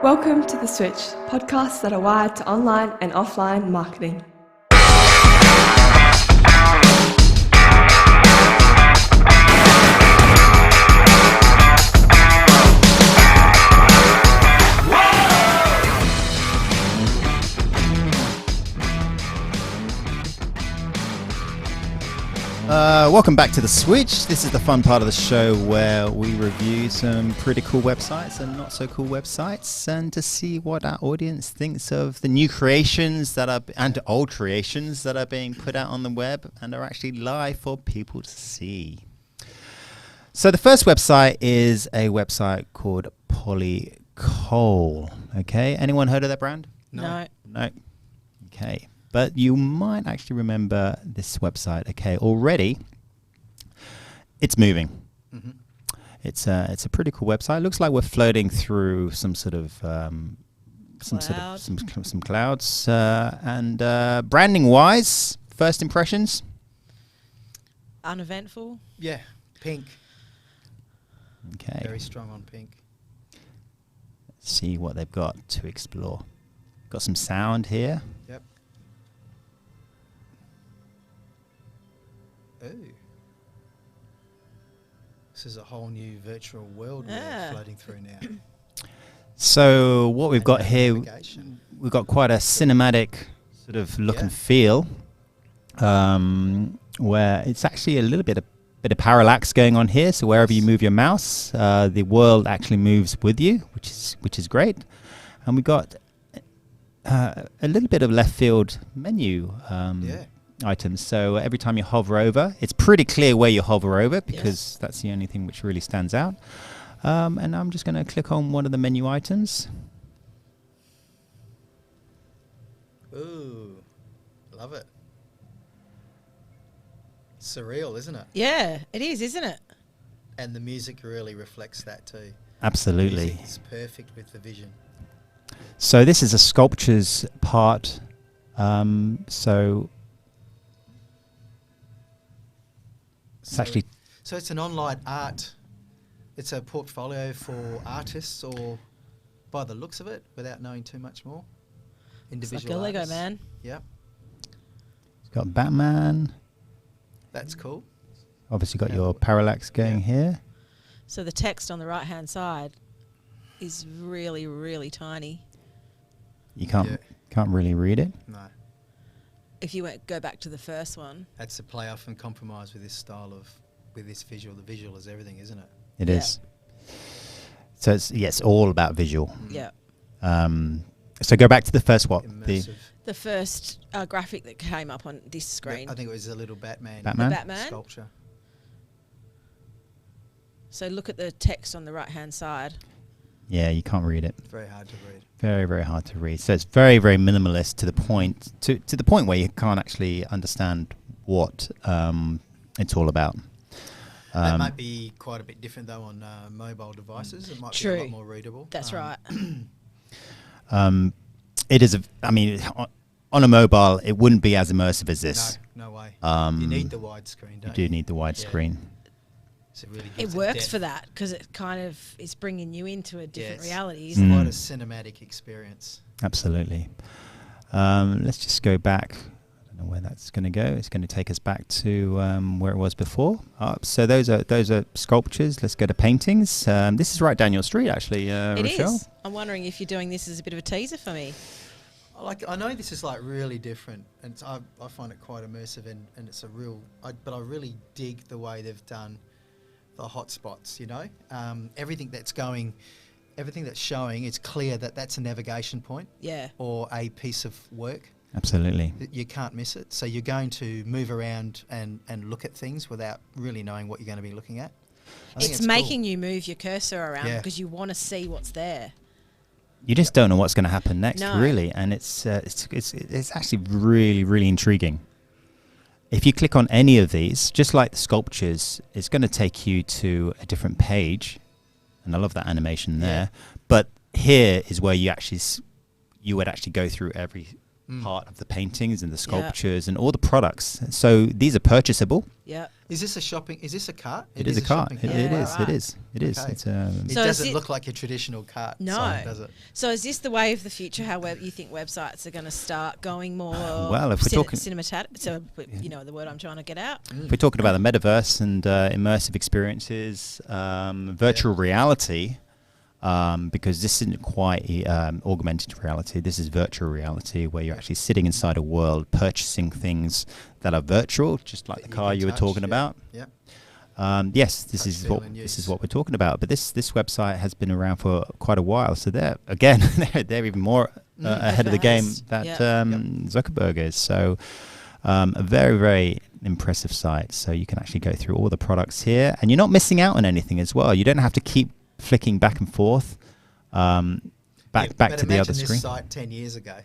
Welcome to The Switch, podcasts that are wired to online and offline marketing. Welcome back to The Switch. This is the fun part of the show where we review some pretty cool websites and not so cool websites, and to see what our audience thinks of the new creations that are and old creations that are being put out on the web and are actually live for people to see. So the first website is a website called Kole. Okay, anyone heard of that brand? No. Okay. But you might actually remember this website. Okay, already it's moving. Mm-hmm. It's a pretty cool website. It looks like we're floating through some sort of some clouds. And branding wise, first impressions. Uneventful. Yeah, pink. Okay. Very strong on pink. Let's see what they've got to explore. Got some sound here. Yep. Ooh. This is a whole new virtual world we're floating through now. So what we've got here, we've got quite a cinematic sort of look and feel, where it's actually a little bit of parallax going on here. So wherever you move your mouse, the world actually moves with you, which is great. And we've got a little bit of left field menu items. So every time you hover over, it's pretty clear where you hover over, because that's the only thing which really stands out. And I'm just going to click on one of the menu items. Ooh, love it. Surreal, isn't it? Yeah, it is, isn't it? And the music really reflects that too. Absolutely. It's perfect with the vision. So this is a sculptures part. So it's an online art. It's a portfolio for artists, or by the looks of it, without knowing too much more. Individual it's like a Lego artists. man. Yep. It's got Batman. That's cool. Obviously got your parallax going here. So the text on the right-hand side is really, really tiny. You can't really read it. No. If you go back to the first one. That's a play off and compromise with this style with this visual. The visual is everything, isn't it? It is. So it's all about visual. Yeah. So go back to the first one. The first graphic that came up on this screen. I think it was a little Batman. The Batman sculpture. So look at the text on the right-hand side. Yeah, you can't read it. Very hard to read. Very, very hard to read. So it's very, very minimalist to the point the point where you can't actually understand what it's all about. That might be quite a bit different though on mobile devices. It might be a lot more readable. That's right. It is. On a mobile, it wouldn't be as immersive as this. No way. You need the widescreen, don't you? You do need the widescreen. So it really it works for that, because it kind of is bringing you into a different reality. It's quite a cinematic experience. Absolutely. Let's just go back. I don't know where that's going to go. It's going to take us back to where it was before. So those are sculptures. Let's go to paintings. This is right down your street, actually, It Rochelle. is. I'm wondering if you're doing this as a bit of a teaser for me. I know this is like really different, and I find it quite immersive, and it's a real. But I really dig the way they've done the hotspots. You know, everything that's showing. It's clear that that's a navigation point. Yeah. Or a piece of work. Absolutely. You can't miss it. So you're going to move around and look at things without really knowing what you're going to be looking at. It's making you move your cursor around because you want to see what's there. You just don't know what's going to happen next, really, and it's actually really, really intriguing. If you click on any of these, just like the sculptures, it's going to take you to a different page, and I love that animation there. But here is where you would actually go through every part of the paintings and the sculptures and all the products. So these are purchasable. Yeah. Is this a cart? It is a cart. shopping It cart. is. It is. It is. Okay. It's It So doesn't is it- look like your traditional cart. No. sign, does it? So is this the way of the future? How you think websites are going to start going more? Well, if we're talking- cinematic, so you know the word I'm trying to get out. If we're talking about the metaverse and immersive experiences, virtual reality, because this isn't quite augmented reality. This is virtual reality, where you're actually sitting inside a world, purchasing things that are virtual, just like That the you car can you were touch, talking yeah. about. Yeah. Yes, Touch, feel and this use. is what we're talking about. But this website has been around for quite a while, so they're again they're even more ahead of the game Advanced. that Yep. Zuckerberg is. So a very, very impressive site. So you can actually go through all the products here, and you're not missing out on anything as well. You don't have to keep flicking back and forth back But to the other imagine screen. this site 10 years ago.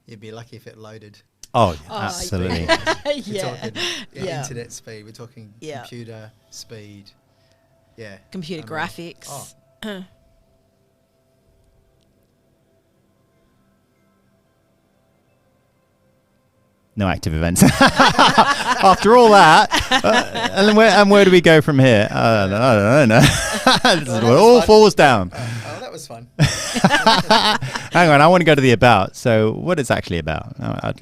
You'd be lucky if it loaded. Oh, Oh, absolutely. We're Yeah. talking Yeah. internet speed. We're talking Yeah. computer speed. Yeah. Computer I mean, graphics. oh. No active events. After all that, and where do we go from here? I don't know. This is where it all falls down. Oh, that was fun. Hang on, I want to go to the about. So, what it's actually about?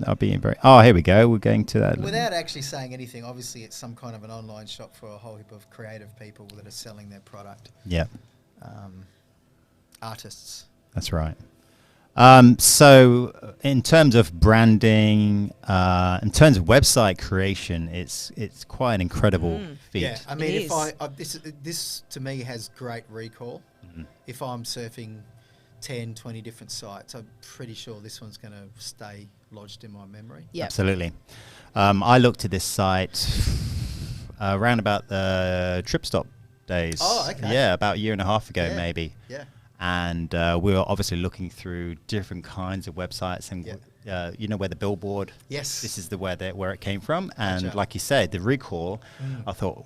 I'll be very. Oh, here we go. We're going to that. Without actually saying anything, obviously it's some kind of an online shop for a whole heap of creative people that are selling their product. Yeah, Artists. that's right. So, in terms of branding, in terms of website creation, it's quite an incredible feat. Yeah, I mean, It if is. this to me has great recall. If I'm surfing 10, 20 different sites, I'm pretty sure this one's going to stay lodged in my memory. Yep. Absolutely. I looked at this site around about the trip stop days. Oh, okay. Yeah, about a year and a half ago, Yeah. maybe. Yeah. And we were obviously looking through different kinds of websites, and you know where the billboard. Yes. This is where it came from, and Gotcha. like you said, the recall. I thought,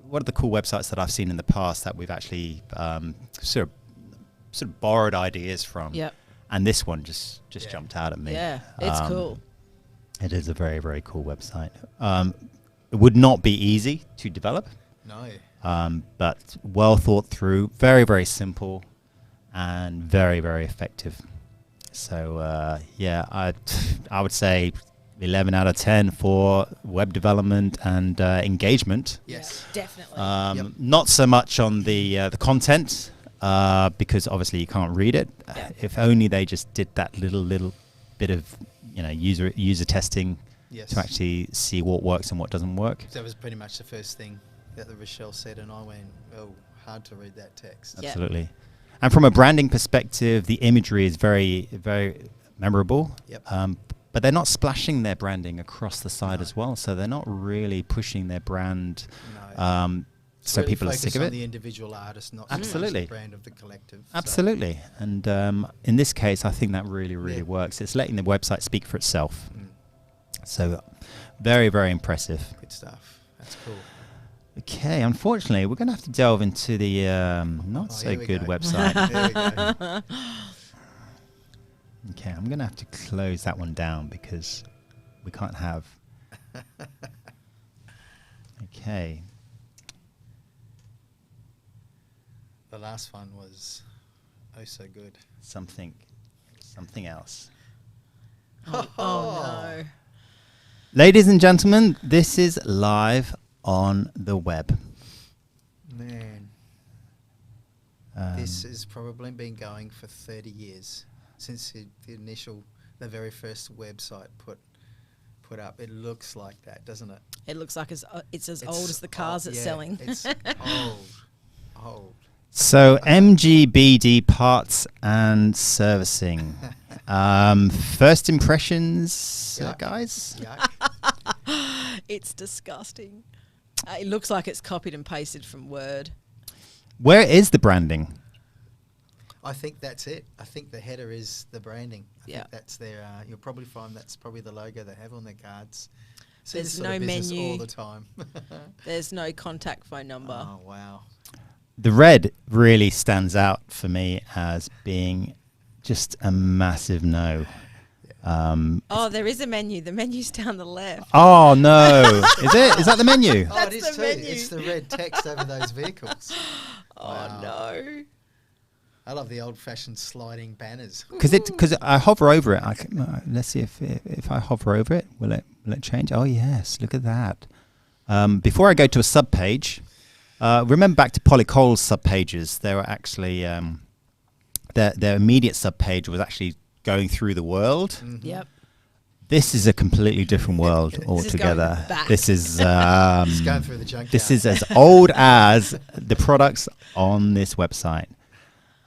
what are the cool websites that I've seen in the past that we've actually sort of borrowed ideas from? Yep. And this one just Yeah. jumped out at me. Yeah, it's cool. It is a very, very cool website. It would not be easy to develop, No. but well thought through, very, very simple, and very, very effective. So, yeah, I would say 11 out of 10 for web development and engagement. Yes. Yeah, definitely. Yep. Not so much on the content, because obviously you can't read it. Yeah. If only they just did that little bit of user testing Yes. to actually see what works and what doesn't work. That was pretty much the first thing that the Rochelle said, and I went, "Oh, hard to read that text." Yeah. Absolutely. And from a branding perspective, the imagery is very, very memorable. Yep. But they're not splashing their branding across the side as well, so they're not really pushing their brand. No. It's So really people are focused sick of on it. the individual artist, not so much Absolutely. the brand of the collective. So, Absolutely. And in this case, I think that really, really Yeah. works. It's letting the website speak for itself. mm, So very, very impressive. good stuff. That's cool. Okay, unfortunately, we're going to have to delve into the not Oh, so here we good go. website. There we go. Okay, I'm going to have to close that one down because we can't have... Okay. The last one was oh so good. Something else. oh no. Ladies and gentlemen, this is live on the web. Man, this has probably been going for 30 years since the very first website put up. It looks like that, doesn't it? It looks like it's as old as the cars it's yeah, selling. It's old. So MGBD Parts and Servicing. First impressions, Yuck. guys? Yuck. It's disgusting. It looks like it's copied and pasted from Word. Where is the branding? I think that's it. I think the header is the branding. I Yeah. think that's their. You'll probably find that's probably the logo they have on their cards. See There's this sort no of business menu. all the time. There's no contact phone number. Oh wow. The red really stands out for me as being just a massive no. Oh, there is a menu. The menu's down the left. Oh no, is it? Is that the menu? Oh, it is the too. menu. It's the red text over those vehicles. Oh Wow. no. I love the old-fashioned sliding banners. Because I hover over it. Let's see if I hover over it, will it change? Oh yes, look at that. Before I go to a sub page, remember back to Kole's sub pages. They were actually their immediate sub page was actually going through the world. Mm-hmm. Yep. This is a completely different world altogether. This is Just going through the junkyard. this is as old as the products on this website.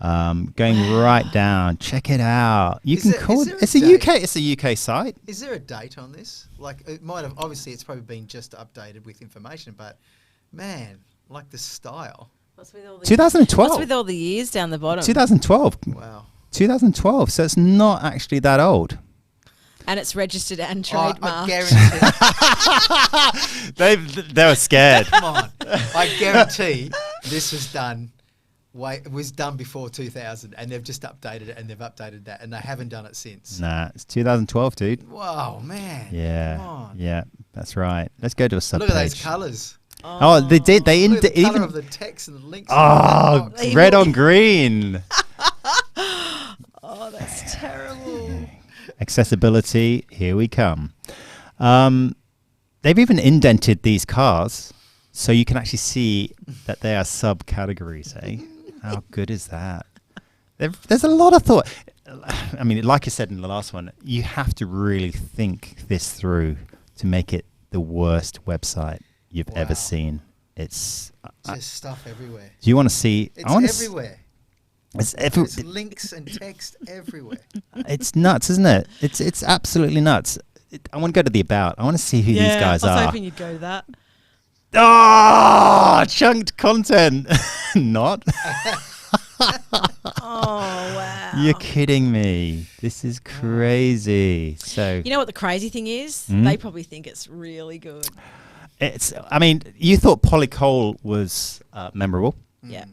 Going right down. Check it out. You can call it. It's a UK site. Is there a date on this? Like, it might have. Obviously, it's probably been just updated with information, but man, like the style. What's with all the 2012. What's with all the years down the bottom? 2012. Wow. 2012. So it's not actually that old. And it's registered and I trademarked. guarantee. They were scared. Come on. I guarantee this was done. It was done before 2000, and they've just updated it, and they've updated that, and they haven't done it since. Nah, it's 2012, dude. Wow, man. Yeah, Come on. yeah, that's right. Let's go to a sub Look at page. those colours. Oh, they did. They Look at the colour even. of the text and the links. Oh, and the red on green. Oh, that's terrible. Accessibility. Here we come. They've even indented these cars, so you can actually see that they are subcategories. Eh? How good is that? There's a lot of thought. I mean, like I said in the last one, you have to really think this through to make it the worst website you've ever Wow. seen. It's. Just stuff everywhere. Do you want to see? It's I wanna everywhere. It's There's links and text everywhere. It's nuts, isn't it? It's absolutely nuts. I want to go to the about. I want to see who these guys I was are. hoping you'd go to that. Oh, chunked content. Not. Oh, wow. You're kidding me. This is crazy. So You know what the crazy thing is? Hmm? They probably think it's really good. I mean, you thought Kole was memorable. Yeah.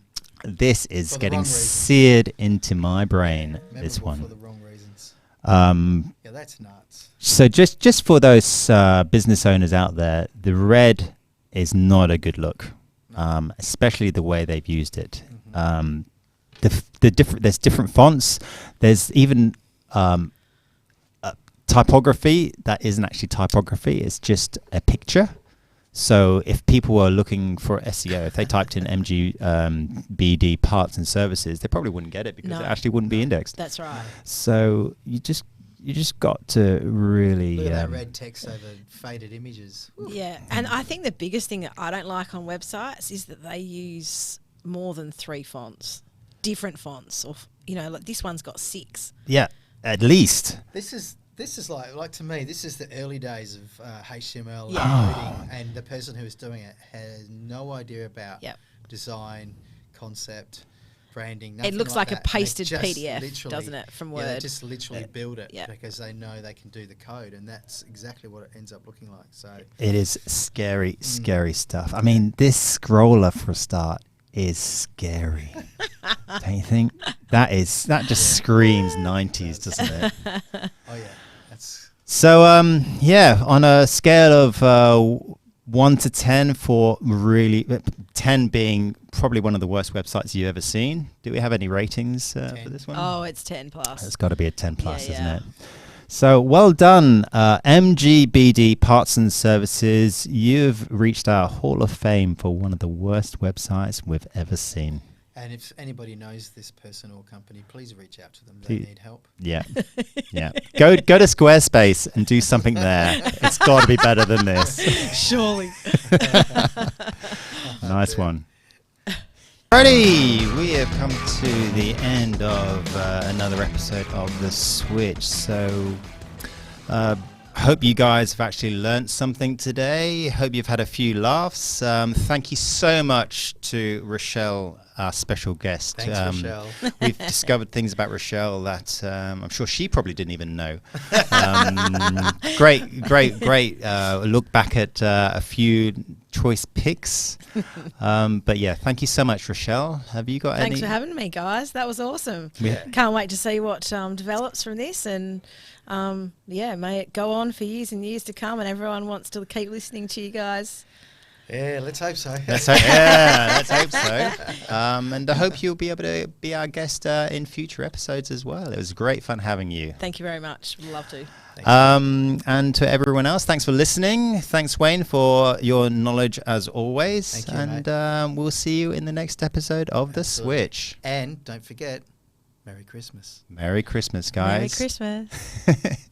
This is For the getting wrong reasons. seared into my brain. This Memorable one. for the wrong reasons. Yeah, that's nuts. So just for those business owners out there, the red is not a good look, especially the way they've used it. There's different fonts. There's even typography that isn't actually typography. It's just a picture. So if people were looking for SEO, if they typed in MGDB Parts and Services, they probably wouldn't get it because it actually wouldn't be indexed. That's right. So you just got to really Look at that red text over faded images. Yeah. And I think the biggest thing that I don't like on websites is that they use more than 3 fonts, different fonts, or like this one's got 6. yeah, at least. This is like to me, this is the early days of HTML and Yeah. coding, and the person who is doing it has no idea about Yep. design, concept, branding. It Nothing looks like a that. And they pasted just PDF, literally- doesn't it, from Yeah, Word? they just literally build it Yeah. because they know they can do the code, and that's exactly what it ends up looking like. So It is scary, scary stuff. I mean, this scroller for a start is scary. Don't you think? That just screams 90s, doesn't it? oh yeah, that's So on a scale of 1 to 10 for really 10 being probably one of the worst websites you've ever seen. Do we have any ratings for this one? Oh, it's 10 plus. It's got to be a 10 plus, Yeah, isn't yeah. it? So well done, MGBD Parts and Services. You've reached our Hall of Fame for one of the worst websites we've ever seen. and if anybody knows this person or company, please reach out to them. They Please. need help. Yeah, yeah. Go to Squarespace and do something there. It's got to be better than this. Surely. Nice one. Alrighty, we have come to the end of another episode of The Switch. So, hope you guys have actually learnt something today. Hope you've had a few laughs. Thank you so much to Rochelle our special guest. Thanks, Rochelle. We've discovered things about Rochelle that I'm sure she probably didn't even know. Great look back at a few choice picks. But yeah, thank you so much, Rochelle. Have you got Thanks any? for having me, guys. That was awesome. Yeah. Can't wait to see what develops from this, and may it go on for years and years to come, and everyone wants to keep listening to you guys. Yeah, let's hope so. Let's hope so. And I hope you'll be able to be our guest in future episodes as well. It was great fun having you. Thank you very much. Would love to. And to everyone else, thanks for listening. Thanks, Wayne, for your knowledge as always. Thank you, and we'll see you in the next episode of The Switch. And don't forget, Merry Christmas. Merry Christmas, guys. Merry Christmas.